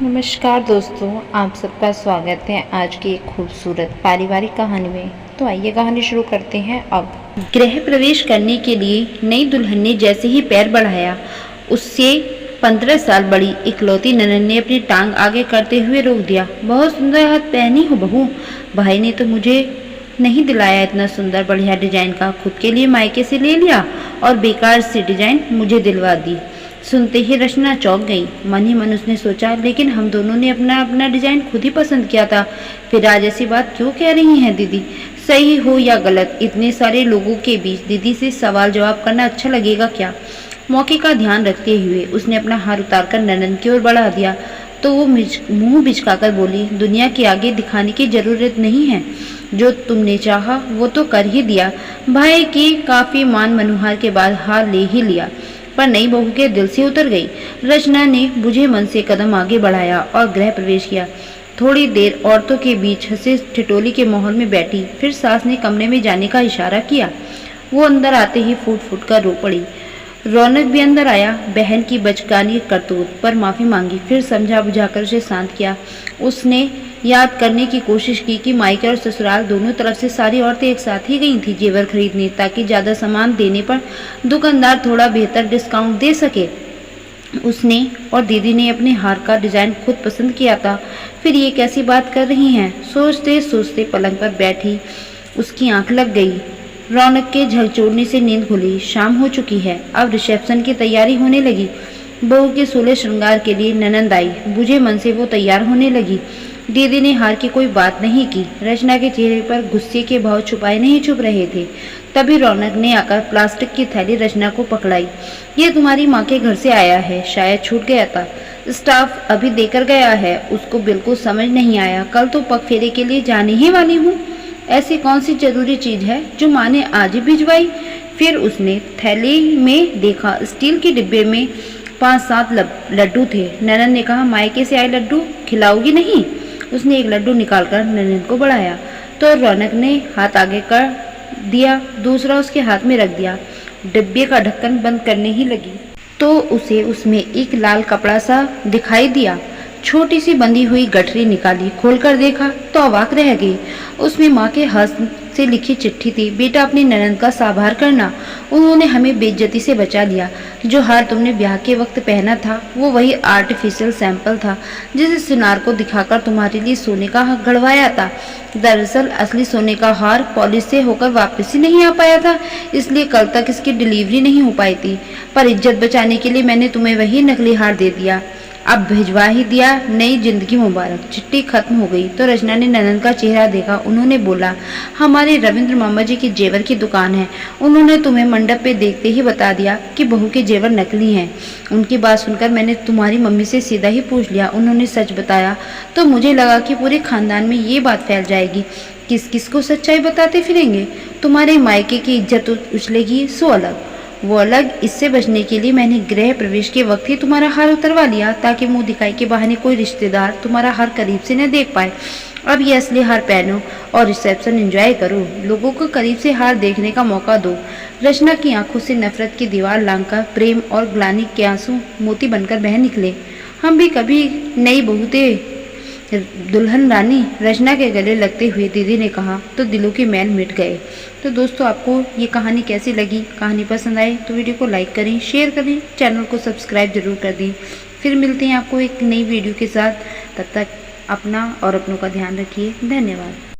नमस्कार दोस्तों, आप सबका स्वागत है आज की एक खूबसूरत पारिवारिक कहानी में। तो आइए कहानी शुरू करते हैं। अब गृह प्रवेश करने के लिए नई दुल्हन ने जैसे ही पैर बढ़ाया, उससे 15 साल बड़ी इकलौती ननद ने अपनी टांग आगे करते हुए रोक दिया। बहुत सुंदर हाथ पहनी हो बहू, भाई ने तो मुझे नहीं दिलाया इतना सुंदर बढ़िया डिजाइन का, खुद के लिए मायके से ले लिया और बेकार सी डिजाइन मुझे दिलवा दी। सुनते ही रचना चौंक गई। मन ही मन उसने सोचा, लेकिन हम दोनों ने अपना अपना डिजाइन खुद ही पसंद किया था, फिर आज ऐसी बात क्यों कह रही हैं दीदी? सही हो या गलत, इतने सारे लोगों के बीच दीदी से सवाल जवाब करना अच्छा लगेगा क्या? मौके का ध्यान रखते हुए उसने अपना हार उतारकर ननद की ओर बढ़ा दिया तो वो मुंह बिचकाकर बोली, दुनिया के आगे दिखाने की जरूरत नहीं है, जो तुमने चाहा वो तो कर ही दिया। भाई की काफी मान मनुहार के बाद हार ले ही लिया, पर नई बहू के दिल से उतर गई। रचना ने बुझे मन से कदम आगे बढ़ाया और गृह प्रवेश किया। थोड़ी देर औरतों के बीच हंसे ठिठोली के माहौल में बैठी, फिर सास ने कमरे में जाने का इशारा किया। वो अंदर आते ही फूट फूट कर रो पड़ी। रौनक भी अंदर आया। बहन की बचकानी करतूत पर माफी मांगी, फिर समझा बुझाकर उसे शांत किया। उसने याद करने की कोशिश की कि मायके और ससुराल दोनों तरफ से सारी औरतें एक साथ ही गई थी जेवर खरीदने, ताकि ज्यादा सामान देने पर दुकानदार थोड़ा बेहतर डिस्काउंट दे सके। उसने और दीदी ने अपने हार का डिजाइन खुद पसंद किया था, फिर ये कैसी बात कर रही हैं? सोचते सोचते पलंग पर बैठी उसकी आंख लग गई। रौनक के झकझोरने से नींद खुली। शाम हो चुकी है, अब रिसेप्शन की तैयारी होने लगी। बहू के सोलह श्रृंगार के लिए ननद आई। बुझे मन से वो तैयार होने लगी। दीदी ने हार की कोई बात नहीं की। रचना के चेहरे पर गुस्से के भाव छुपाए नहीं छुप रहे थे। तभी रौनक ने आकर प्लास्टिक की थैली रचना को पकड़ाई। ये तुम्हारी माँ के घर से आया है, शायद छूट गया था, स्टाफ अभी देकर गया है। उसको बिल्कुल समझ नहीं आया, कल तो पग फेरे के लिए जाने ही वाली हूँ। ऐसी कौन सी जरूरी चीज है जो माँ ने आज ही भिजवाई? फिर उसने थैली में देखा, स्टील के डिब्बे में 5-7 लड्डू थे। ननद ने कहा, मायके से आए लड्डू खिलाओगी नहीं? उसने एक लड्डू निकालकर ननद को बढ़ाया तो रौनक ने हाथ आगे कर दिया, दूसरा उसके हाथ में रख दिया। डिब्बे का ढक्कन बंद करने ही लगी तो उसे उसमें एक लाल कपड़ा सा दिखाई दिया। छोटी सी बंधी हुई गठरी निकाली, खोलकर देखा तो अवाक रह गई। उसमें माँ के हाथ से लिखी चिट्ठी थी, बेटा अपनी ननद का साभार करना, उन्होंने हमें बेइज्जती से बचा लिया। जो हार तुमने ब्याह के वक्त पहना था वो वही आर्टिफिशियल सैंपल था जिसे सुनार को दिखाकर तुम्हारे लिए सोने का गढ़वाया था। दरअसल असली सोने का हार पॉलिश से होकर वापस ही नहीं आ पाया था, इसलिए कल तक इसकी डिलीवरी नहीं हो पाई थी, पर इज्जत बचाने के लिए मैंने तुम्हें वही नकली हार दे दिया। अब भिजवा ही दिया, नई जिंदगी मुबारक। चिट्ठी खत्म हो गई तो रचना ने ननद का चेहरा देखा। उन्होंने बोला, हमारे रविंद्र मामा जी की जेवर की दुकान है, उन्होंने तुम्हें मंडप पे देखते ही बता दिया कि बहू के जेवर नकली हैं। उनकी बात सुनकर मैंने तुम्हारी मम्मी से सीधा ही पूछ लिया, उन्होंने सच बताया तो मुझे लगा कि पूरे खानदान में ये बात फैल जाएगी। किस किस को सच्चाई बताते फिरेंगे? तुम्हारे मायके की इज्जत उछलेगी सो अलग, वो अलग। इससे बचने के लिए मैंने गृह प्रवेश के वक्त ही तुम्हारा हार उतरवा लिया, ताकि मुंह दिखाई के बहाने कोई रिश्तेदार तुम्हारा हार करीब से न देख पाए। अब ये असली हार पहनो और रिसेप्शन एंजॉय करो, लोगों को करीब से हार देखने का मौका दो। रचना की आंखों से नफरत की दीवार लांघकर प्रेम और ग्लानि के आंसू मोती बनकर बह निकले। हम भी कभी नई बहू थे दुल्हन रानी, रचना के गले लगते हुए दीदी ने कहा तो दिलों के मैल मिट गए। तो दोस्तों, आपको ये कहानी कैसी लगी? कहानी पसंद आए तो वीडियो को लाइक करें, शेयर करें, चैनल को सब्सक्राइब जरूर कर दें। फिर मिलते हैं आपको एक नई वीडियो के साथ, तब तक अपना और अपनों का ध्यान रखिए। धन्यवाद।